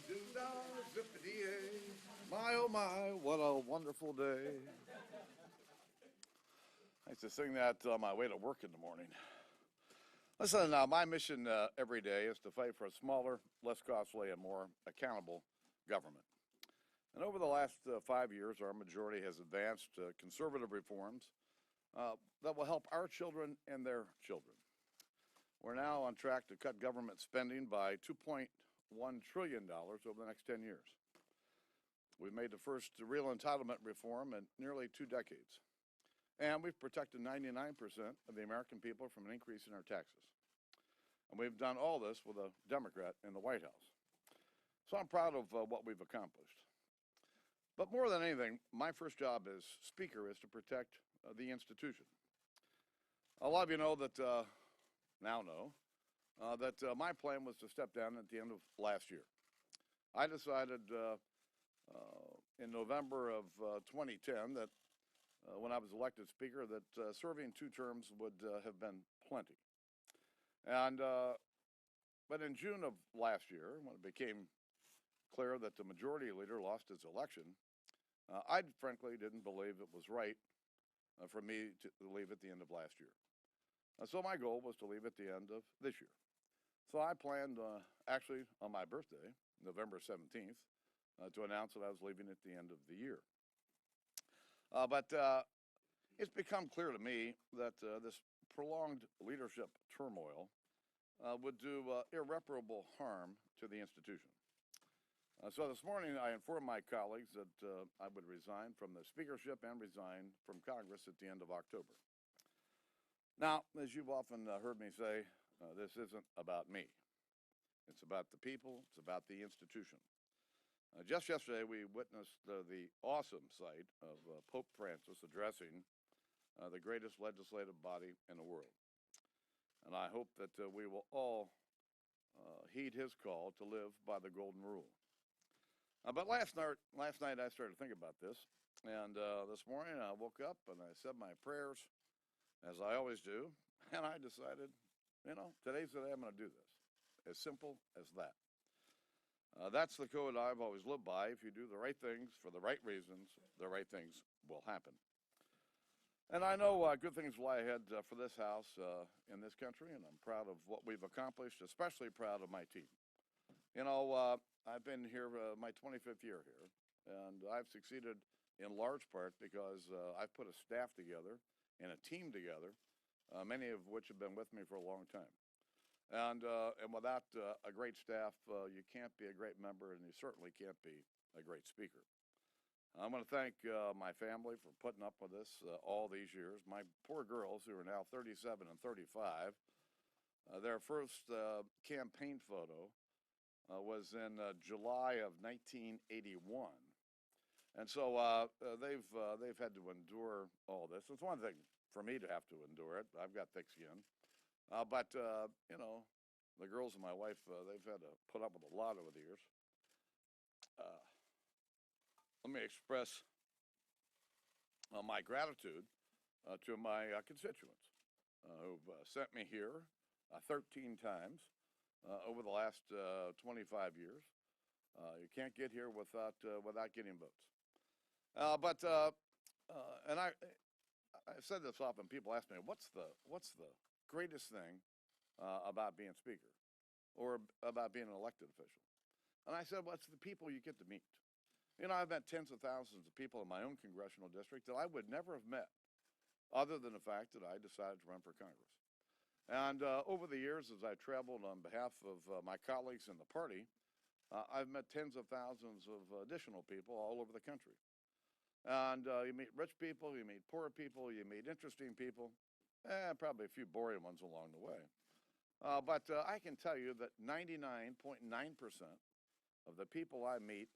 Doo-dah, zippity-yay. My, oh my, what a wonderful day. I used to sing that on my way to work in the morning. Listen, my mission every day is to fight for a smaller, less costly, and more accountable government. And over the last 5 years, our majority has advanced conservative reforms that will help our children and their children. We're now on track to cut government spending by $2.1 trillion over the next 10 years. We've made the first real entitlement reform in nearly 2 decades. And we've protected 99% of the American people from an increase in our taxes. And we've done all this with a Democrat in the White House. So I'm proud of what we've accomplished. But more than anything, my first job as Speaker is to protect the institution. A lot of you know that, my plan was to step down at the end of last year. I decided in November of 2010 that when I was elected Speaker that serving 2 terms would have been plenty. And but in June of last year, when it became clear that the majority leader lost his election, I frankly didn't believe it was right for me to leave at the end of last year. So my goal was to leave at the end of this year. So I planned, actually on my birthday, November 17th, to announce that I was leaving at the end of the year. But it's become clear to me that this prolonged leadership turmoil would do irreparable harm to the institution. So this morning I informed my colleagues that I would resign from the speakership and resign from Congress at the end of October. Now, as you've often heard me say, this isn't about me. It's about the people. It's about the institution. Just yesterday, we witnessed the awesome sight of Pope Francis addressing the greatest legislative body in the world. And I hope that we will all heed his call to live by the golden rule. But last night I started to think about this. And this morning I woke up and I said my prayers, as I always do. And I decided, today's the day I'm going to do this. As simple as that. That's the code I've always lived by. If you do the right things for the right reasons, the right things will happen. And I know good things lie ahead for this House in this country, and I'm proud of what we've accomplished, especially proud of my team. I've been here my 25th year here, and I've succeeded in large part because I've put a staff together and a team together, many of which have been with me for a long time. And without a great staff, you can't be a great member, and you certainly can't be a great speaker. I want to thank my family for putting up with this all these years. My poor girls, who are now 37 and 35, their first campaign photo was in July of 1981. And so they've had to endure all this. It's one thing for me to have to endure it. I've got thick skin. But the girls and my wife, they've had to put up with a lot over the years. Let me express my gratitude to my constituents who've sent me here 13 times over the last 25 years. You can't get here without getting votes. And I said this often. People ask me, "What's the greatest thing about being Speaker, or about being an elected official?" And I said, "Well, it's the people you get to meet." I've met tens of thousands of people in my own congressional district that I would never have met, other than the fact that I decided to run for Congress. And over the years, as I've traveled on behalf of my colleagues in the party, I've met tens of thousands of additional people all over the country. And you meet rich people, you meet poor people, you meet interesting people, probably a few boring ones along the way. But I can tell you that 99.9% of the people I meet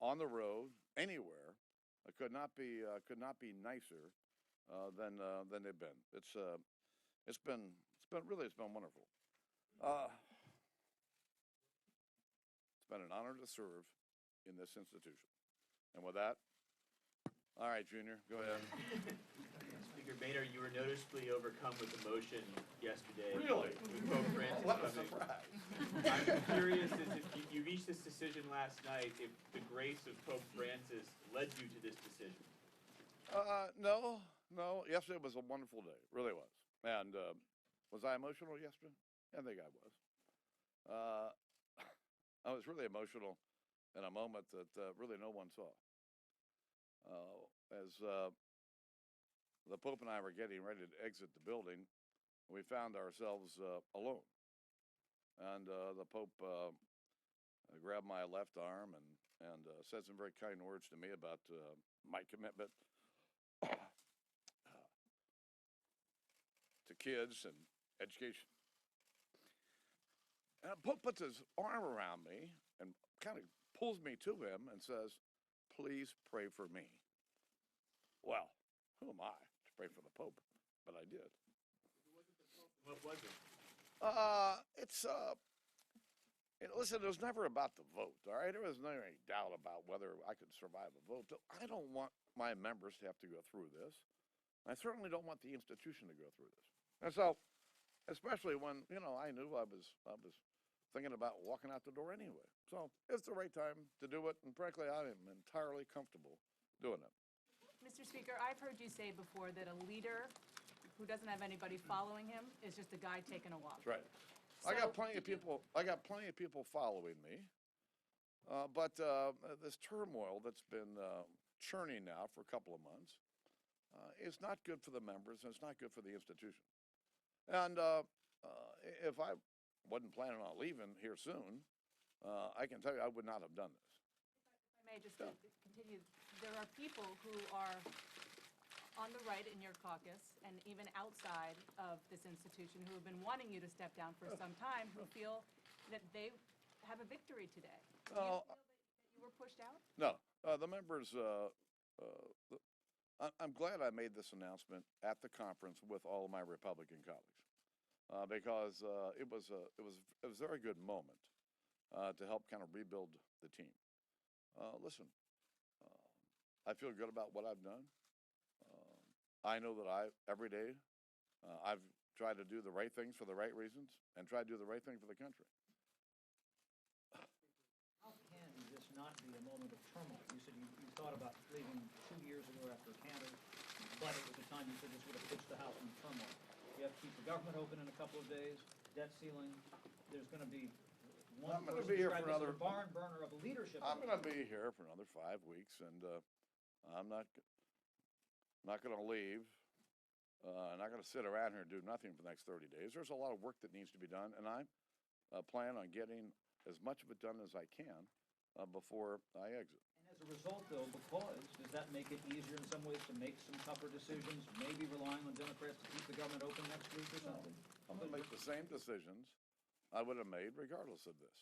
on the road, anywhere, could not be nicer than they've been. It's been wonderful. It's been an honor to serve in this institution. And with that, all right, Junior, go ahead. Speaker Boehner, you were noticeably overcome with emotion yesterday. Really? With Pope Francis. What a surprise. I'm curious, as if you've reached this decision last night if the grace of Pope Francis led you to this decision? No. Yesterday was a wonderful day, really was. And was I emotional yesterday? I think I was. Uh, I was really emotional in a moment that really no one saw. As the Pope and I were getting ready to exit the building, we found ourselves alone. And the Pope grabbed my left arm and said some very kind words to me about my commitment to kids and education. And the Pope puts his arm around me and kind of pulls me to him and says, "Please pray for me." Well, who am I to pray for the Pope? But I did. What was it? Listen, it was never about the vote, all right? There was never any doubt about whether I could survive a vote. I don't want my members to have to go through this. I certainly don't want the institution to go through this. And so, especially when, I knew I was thinking about walking out the door anyway. So it's the right time to do it, and frankly, I am entirely comfortable doing it. Mr. Speaker, I've heard you say before that a leader who doesn't have anybody following him is just a guy taking a walk. That's right. I got So- plenty of people following me, but this turmoil that's been churning now for a couple of months is not good for the members, and it's not good for the institution. And if I wasn't planning on leaving here soon, I can tell you I would not have done this. If I may just continue, there are people who are on the right in your caucus and even outside of this institution who have been wanting you to step down for some time, who feel that they have a victory today. Do you feel that you were pushed out? No, the members. I'm glad I made this announcement at the conference with all of my Republican colleagues because it was a very good moment to help kind of rebuild the team. Listen, I feel good about what I've done. I know that every day, I've tried to do the right things for the right reasons and try to do the right thing for the country. How can this not be a moment of turmoil? You said you thought about leaving 2 years ago after Canada, but it was the time you said this would have pitched the House in turmoil. You have to keep the government open in a couple of days, debt ceiling. There's going to be one I'm gonna person be here for described as another- the barn burner of leadership. I'm going to be here for another 5 weeks, and I'm not going to leave. I'm not going to sit around here and do nothing for the next 30 days. There's a lot of work that needs to be done, and I plan on getting as much of it done as I can before I exit. And as a result, though, does that make it easier in some ways to make some tougher decisions, maybe relying on Democrats to keep the government open next week or something? I'm going to make the same decisions I would have made regardless of this.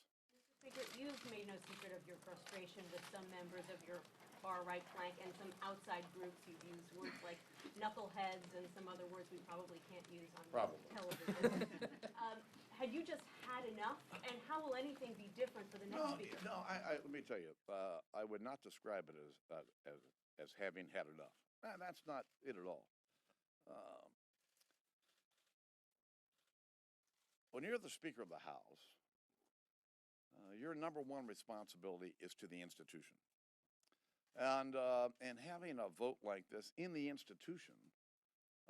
Speaker, you've made no secret of your frustration with some members of your far-right flank and some outside groups. You've used words like knuckleheads and some other words we probably can't use on television. Had you just had enough? And how will anything be different for the next speaker? No. Let me tell you, I would not describe it as having had enough. That's not it at all. When you're the Speaker of the House, your number one responsibility is to the institution. And having a vote like this in the institution,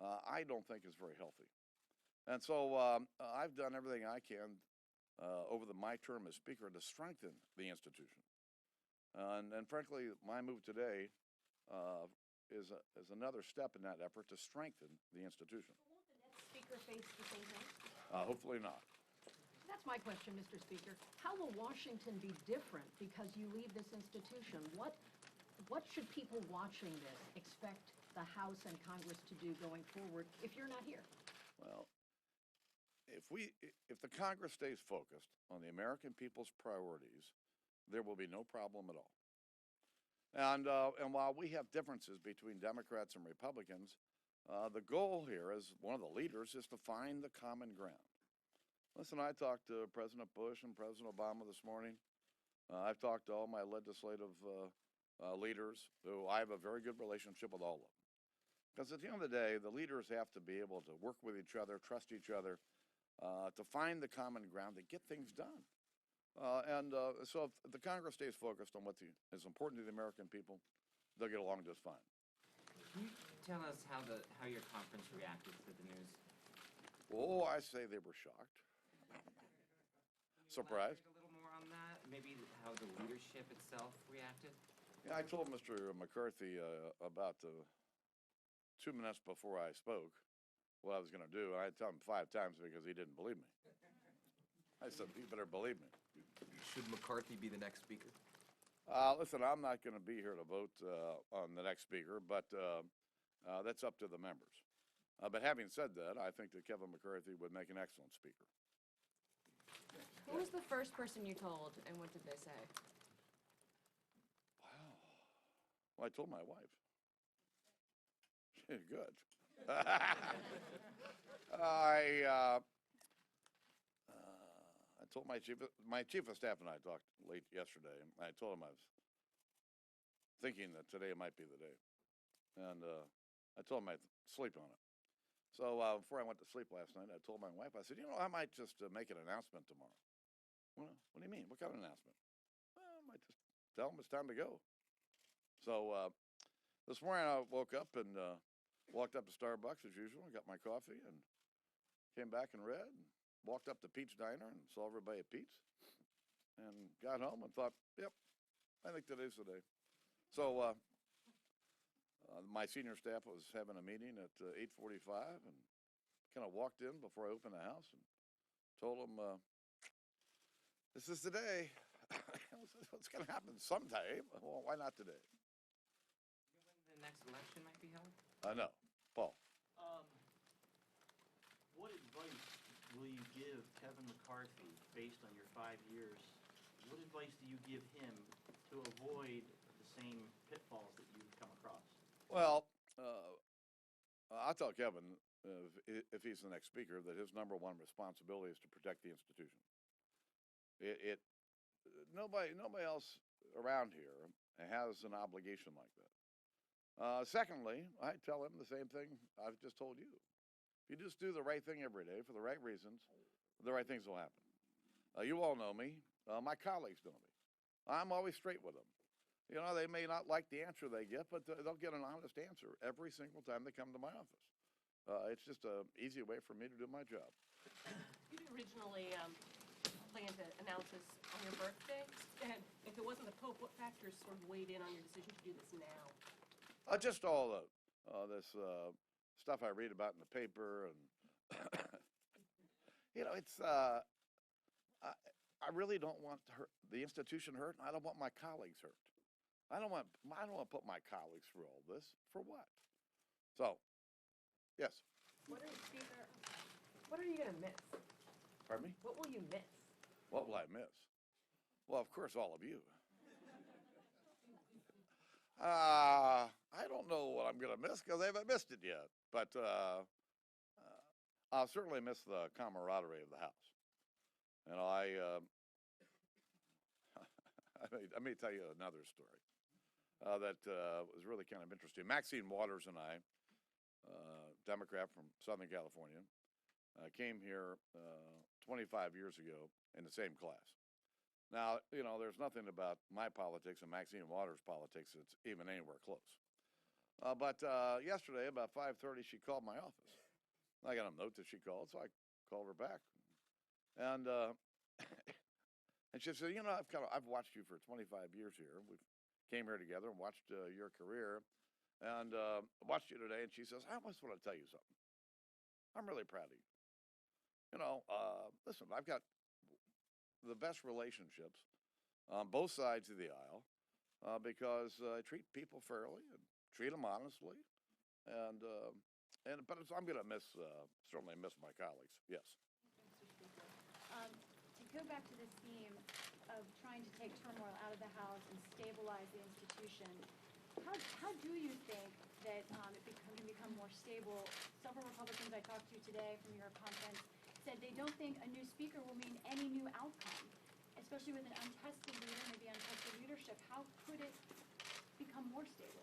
I don't think is very healthy. And so I've done everything I can over my term as Speaker to strengthen the institution. And frankly, my move today is another step in that effort to strengthen the institution. Won't the next speaker face the same thing? Hopefully not. That's my question, Mr. Speaker. How will Washington be different because you leave this institution? What should people watching this expect the House and Congress to do going forward if you're not here? Well, if the Congress stays focused on the American people's priorities, there will be no problem at all. And while we have differences between Democrats and Republicans, the goal here as one of the leaders is to find the common ground. Listen, I talked to President Bush and President Obama this morning. I've talked to all my legislative leaders who I have a very good relationship with all of them. Because at the end of the day, the leaders have to be able to work with each other, trust each other, to find the common ground to get things done. So if the Congress stays focused on what is important to the American people, they'll get along just fine. Can you tell us how your conference reacted to the news? Oh, I say they were shocked. Surprised. Elaborate a little more on that? Maybe how the leadership itself reacted? Yeah, I told Mr. McCarthy about 2 minutes before I spoke what I was going to do. I had to tell him 5 times because he didn't believe me. I said, "You better believe me." Should McCarthy be the next speaker? Listen, I'm not going to be here to vote on the next speaker, but that's up to the members. But having said that, I think that Kevin McCarthy would make an excellent speaker. Who was the first person you told, and what did they say? Wow. Well, I told my wife. Good. I told my chief of staff and I talked late yesterday, and I told him I was thinking that today might be the day, and I told him I'd sleep on it. So before I went to sleep last night, I told my wife, I said, I might just make an announcement tomorrow. Well, what do you mean? What kind of announcement? Well, I might just tell them it's time to go. So this morning I woke up and walked up to Starbucks as usual, got my coffee, and came back and read, and walked up to Pete's Diner and saw everybody at Pete's, and got home and thought, yep, I think today's the day. So my senior staff was having a meeting at 8:45, and kind of walked in before I opened the house and told them, this is the day. What's going to happen someday. Well, why not today? When the next election might be held? I know. Paul. What advice will you give Kevin McCarthy based on your 5 years? What advice do you give him to avoid the same pitfalls that you've come across? Well, I'll tell Kevin, if he's the next speaker, that his number one responsibility is to protect the institution. Nobody else around here has an obligation like that. Secondly, I tell him the same thing I've just told you. If you just do the right thing every day for the right reasons, the right things will happen. You all know me. My colleagues know me. I'm always straight with them. They may not like the answer they get, but they'll get an honest answer every single time they come to my office. It's just an easy way for me to do my job. You'd originally planned to announce this on your birthday, and if it wasn't the Pope, what factors sort of weighed in on your decision to do this now? Just all this stuff I read about in the paper, and it's. I really don't want the institution hurt, and I don't want my colleagues hurt. I don't want to put my colleagues through all this. For what? So, yes. Speaker, what are you going to miss? Pardon me? What will you miss? What will I miss? Well, of course, all of you. I don't know what I'm going to miss because I haven't missed it yet. But I'll certainly miss the camaraderie of the house. I may tell you another story that was really kind of interesting. Maxine Waters and I, Democrat from Southern California, came here 25 years ago in the same class. Now, there's nothing about my politics and Maxine Waters' politics that's even anywhere close. But yesterday, about 5:30, she called my office. I got a note that she called, so I called her back. And and she said, I've watched you for 25 years here. We came here together and watched your career, and watched you today. And she says, I just want to tell you something. I'm really proud of you. Listen, I've got the best relationships on both sides of the aisle because I treat people fairly and treat them honestly, but I'm going to certainly miss my colleagues. Yes. Mr. Speaker. To go back to this theme of trying to take turmoil out of the House and stabilize the institution, how do you think that it can become more stable? Several Republicans I talked to today from your conference said they don't think a new speaker will mean any new outcome, especially with an untested leader, maybe untested leadership. How could it become more stable?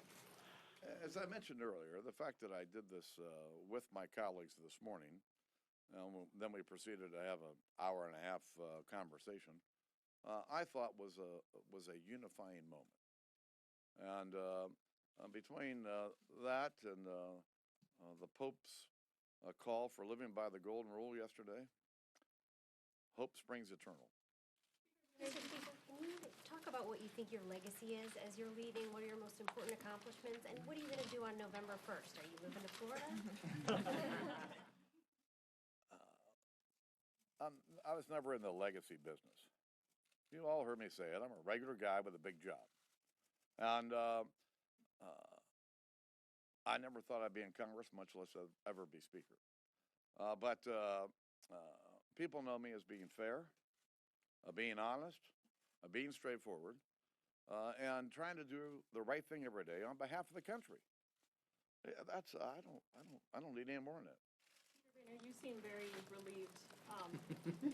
As I mentioned earlier, the fact that I did this with my colleagues this morning, then we proceeded to have an hour and a half conversation, I thought was a unifying moment. And between that and the Pope's call for living by the Golden Rule yesterday, hope springs eternal. Mr. Speaker, can you talk about what you think your legacy is as you're leaving? What are your most important accomplishments? And what are you going to do on November 1st? Are you moving to Florida? I was never in the legacy business. You all heard me say it. I'm a regular guy with a big job. And I never thought I'd be in Congress, much less ever be Speaker. But people know me as being fair, being honest, being straightforward, and trying to do the right thing every day on behalf of the country. That's I don't need any more than that. Boehner, you seem very relieved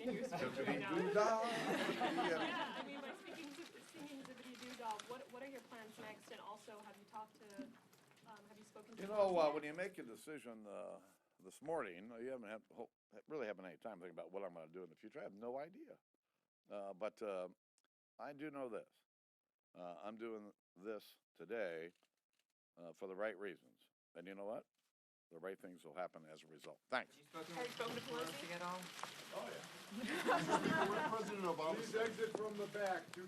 in your speech right now. Yeah, I mean, by singing Zippity Doo Dah, what are your plans next? And also, have you spoken to? You know, when you make a decision this morning, you really haven't any time to think about what I'm going to do in the future. I have no idea. But I do know this. I'm doing this today for the right reasons. And you know what? The right things will happen as a result. Thanks. Have you spoken to Pelosi at all? Oh, yeah. President Obama. Please exit from the back.